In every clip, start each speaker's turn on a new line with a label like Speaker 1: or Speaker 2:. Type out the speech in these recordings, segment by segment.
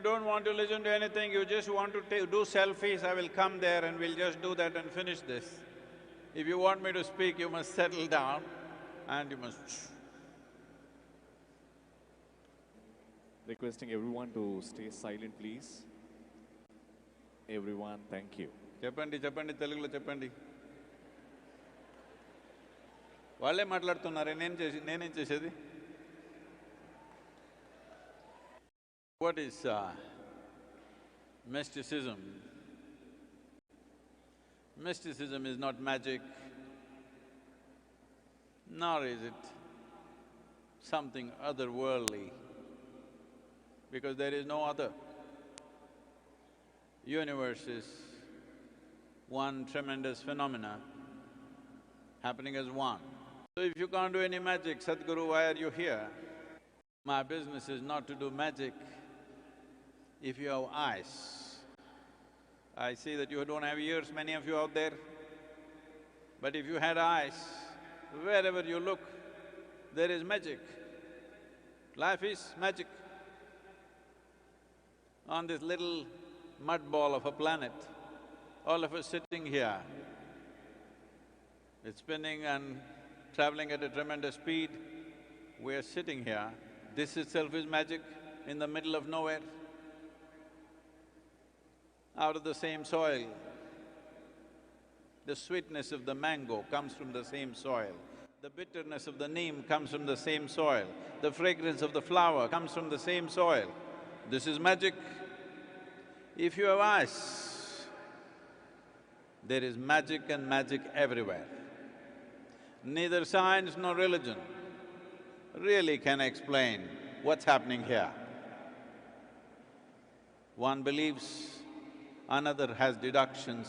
Speaker 1: you don't want to listen to anything, you just want to do selfies, I will come there and we'll just do that and finish this. If you want me to speak, you must settle down and you must
Speaker 2: Requesting everyone to stay silent, please. Everyone, thank you.
Speaker 1: చెప్పండి చెప్పండి తెలుగులో చెప్పండి. వాళ్ళే మాట్లాడుతున్నారే, నేనేం చేసేది? What is mysticism? Mysticism is not magic, nor is it something otherworldly, because there is no other. Universe is one tremendous phenomena happening as one. So if you can't do any magic, Sadhguru, why are you here? My business is not to do magic. If you have eyes, I see that you don't have ears, many of you out there, but if you had eyes, wherever you look, there is magic. Life is magic. On this little mud ball of a planet, all of us sitting here, it's spinning and traveling at a tremendous speed, we are sitting here, this itself is magic in the middle of nowhere. Out of the same soil, the sweetness of the mango comes from the same soil, the bitterness of the neem comes from the same soil, the fragrance of the flower comes from the same soil. This is magic. If you have eyes, there is magic and magic everywhere. Neither science nor religion really can explain what's happening here. One believes, another has deductions.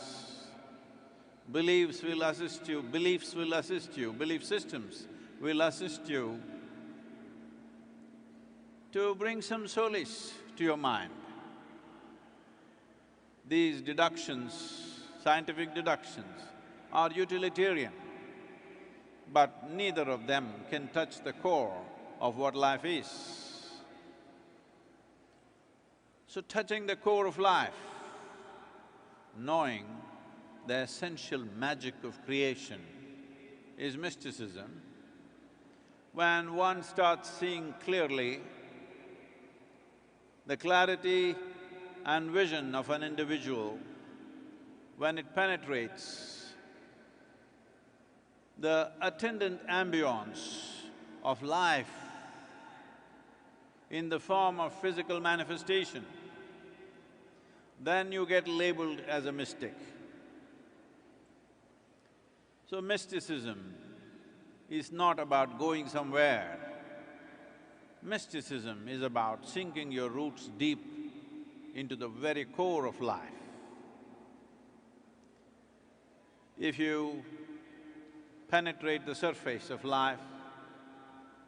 Speaker 1: Beliefs will assist you, belief systems will assist you to bring some solace to your mind. These deductions, scientific deductions, are utilitarian, but neither of them can touch the core of what life is. So touching the core of life, knowing the essential magic of creation is mysticism. When one starts seeing clearly, the clarity and vision of an individual, when it penetrates, the attendant ambience of life in the form of physical manifestation, then you get labeled as a mystic. So mysticism is not about going somewhere. Mysticism is about sinking your roots deep into the very core of life. If you penetrate the surface of life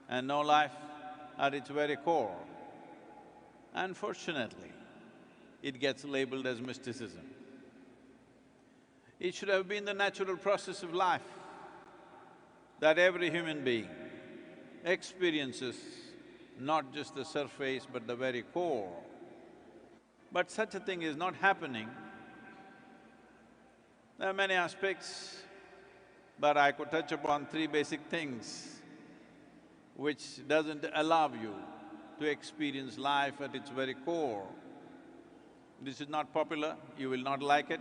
Speaker 1: and know life at its very core, unfortunately, it gets labeled as mysticism. It should have been the natural process of life that every human being experiences not just the surface but the very core. But such a thing is not happening. There are many aspects, but I could touch upon three basic things which doesn't allow you to experience life at its very core. This is not popular, you will not like it,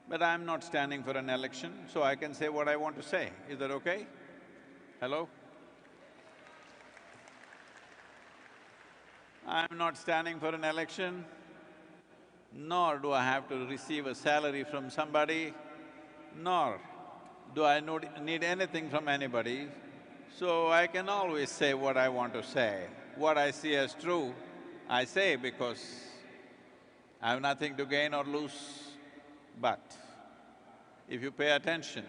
Speaker 1: but I'm not standing for an election, so I can say what I want to say. Is that okay? Hello? I'm not standing for an election, nor do I have to receive a salary from somebody, nor do I need anything from anybody, so I can always say what I want to say. What I see as true, I say because I have nothing to gain or lose. But if you pay attention,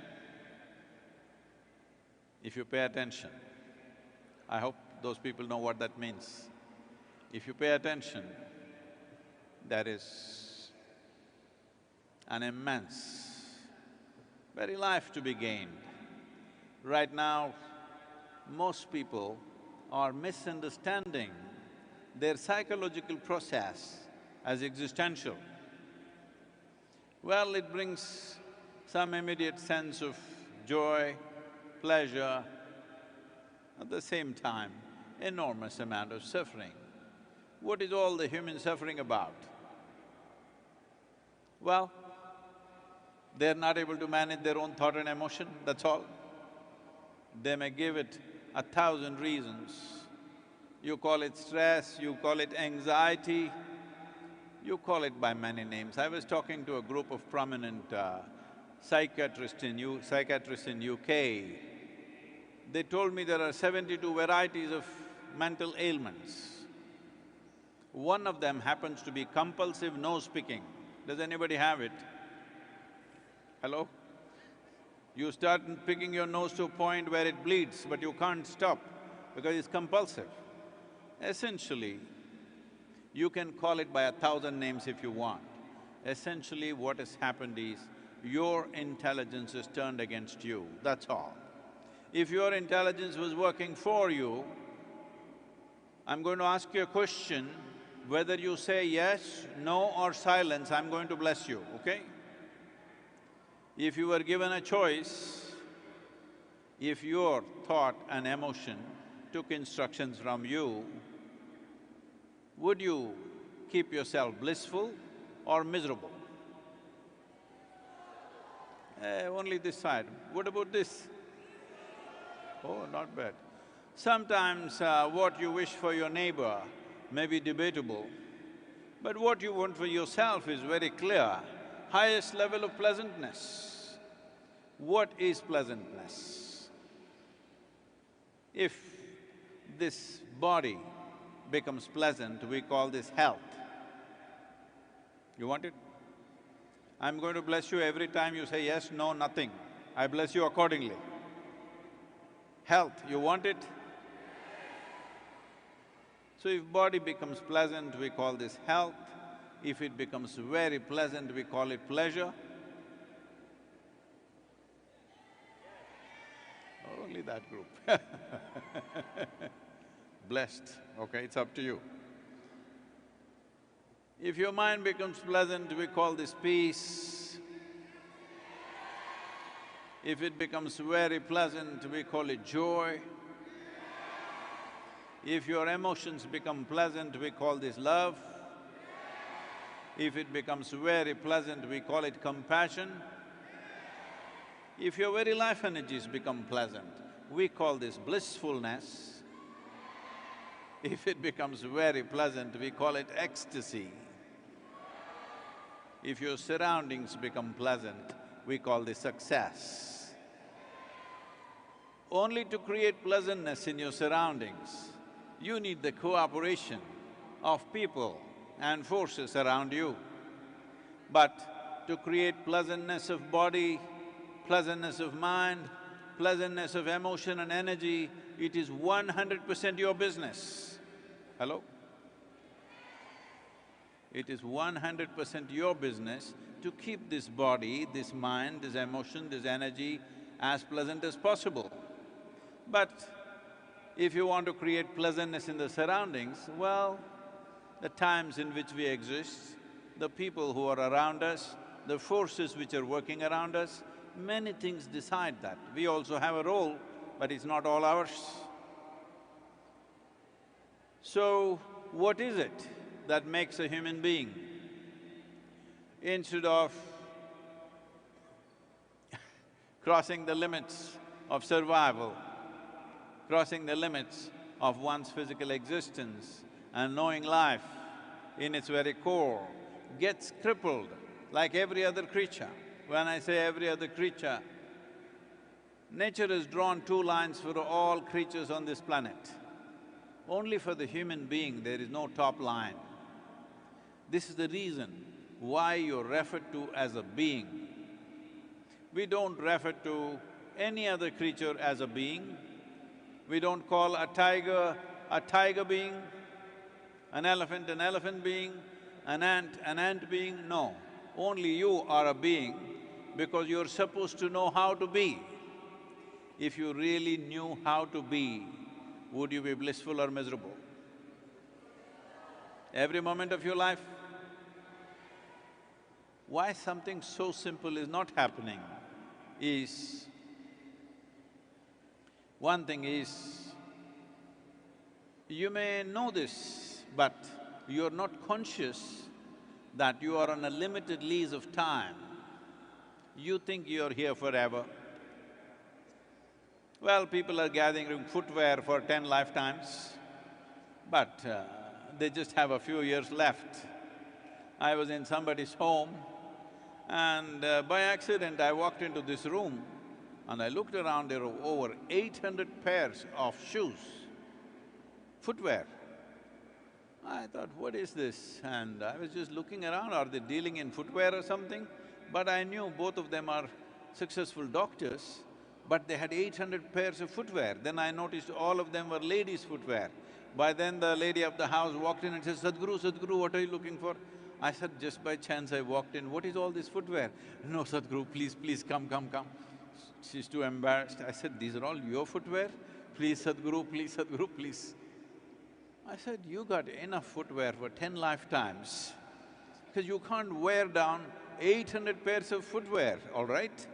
Speaker 1: I hope those people know what that means. If you pay attention, there is an immense, very life to be gained. Right now, most people are misunderstanding their psychological process as existential. Well, it brings some immediate sense of joy, pleasure, at the same time, enormous amount of suffering. What is all the human suffering about? Well, they're not able to manage their own thought and emotion, that's all. They may give it 1,000 reasons. You call it stress, you call it anxiety, you call it by many names. I was talking to a group of prominent psychiatrists in UK. They told me there are 72 varieties of mental ailments. One of them happens to be compulsive nose-picking. Does anybody have it? Hello? You start picking your nose to a point where it bleeds, but you can't stop because it's compulsive. Essentially, you can call it by 1,000 names if you want. Essentially, what has happened is, your intelligence is turned against you, that's all. If your intelligence was working for you, I'm going to ask you a question, whether you say yes, no or silence, I'm going to bless you, okay? If you were given a choice, if your thought and emotion took instructions from you, would you keep yourself blissful or miserable? Only this side. What about this? Oh, not bad. Sometimes what you wish for your neighbor may be debatable, but what you want for yourself is very clear. Highest level of pleasantness. What is pleasantness? If this body becomes pleasant, we call this health. You want it? I'm going to bless you every time you say yes, no, nothing. I bless you accordingly. Health, you want it? So if body becomes pleasant, we call this health. If it becomes very pleasant, we call it pleasure. Only that group Blessed, okay, it's up to you. If your mind becomes pleasant, we call this peace. If it becomes very pleasant, we call it joy. If your emotions become pleasant, we call this love. If it becomes very pleasant, we call it compassion. If your very life energies become pleasant, we call this blissfulness. If it becomes very pleasant, we call it ecstasy. If your surroundings become pleasant, we call this success. Only to create pleasantness in your surroundings, you need the cooperation of people and forces around you. But to create pleasantness of body, pleasantness of mind, pleasantness of emotion and energy, it is 100% your business. Hello? It is 100% your business to keep this body, this mind, this emotion, this energy as pleasant as possible. But if you want to create pleasantness in the surroundings, well, the times in which we exist, the people who are around us, the forces which are working around us, many things decide that. We also have a role, but it's not all ours. So, what is it that makes a human being? Instead of crossing the limits of survival, crossing the limits of one's physical existence and knowing life in its very core, gets crippled like every other creature. When I say every other creature, nature has drawn two lines for all creatures on this planet. Only for the human being there is no top line. This is the reason why you're referred to as a being. We don't refer to any other creature as a being. We don't call a tiger being, an elephant being, an ant being, no. Only you are a being because you're supposed to know how to be. If you really knew how to be, would you be blissful or miserable? every moment of your life. Why something so simple is not happening is, one thing is, you may know this, but you're not conscious that you are on a limited lease of time. You think you're here forever. Well, people are gathering footwear for 10 lifetimes, but they just have a few years left. I was in somebody's home and by accident I walked into this room and I looked around, there were over 800 pairs of shoes, footwear. I thought, what is this? And I was just looking around, are they dealing in footwear or something? But I knew both of them are successful doctors, but they had 800 pairs of footwear. Then I noticed all of them were ladies' footwear. By then the lady of the house walked in and said, Sadhguru, Sadhguru, what are you looking for? I said, just by chance I walked in, what is all this footwear? No, Sadhguru, please, come. She's too embarrassed. I said, these are all your footwear? Please, Sadhguru, please. I said, you got enough footwear for 10 lifetimes, because you can't wear down 800 pairs of footwear, all right?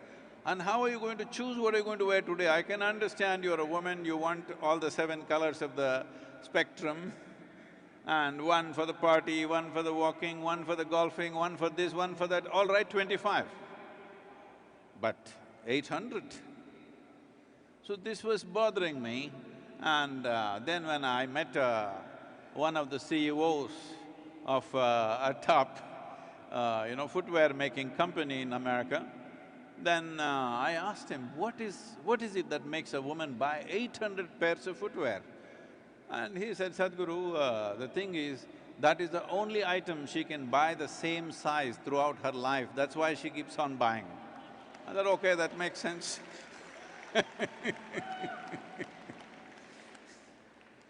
Speaker 1: And how are you going to choose what you're going to wear today? I can understand you're a woman, you want all the 7 colors of the spectrum, and one for the party, one for the walking, one for the golfing, one for this, one for that, all right, 25. But 800? So this was bothering me, and then when I met one of the CEOs of a top, footwear making company in America, then I asked him, what is it that makes a woman buy 800 pairs of footwear? And he said, Sadhguru, the thing is, that is the only item she can buy the same size throughout her life, that's why she keeps on buying. I thought, okay, that makes sense.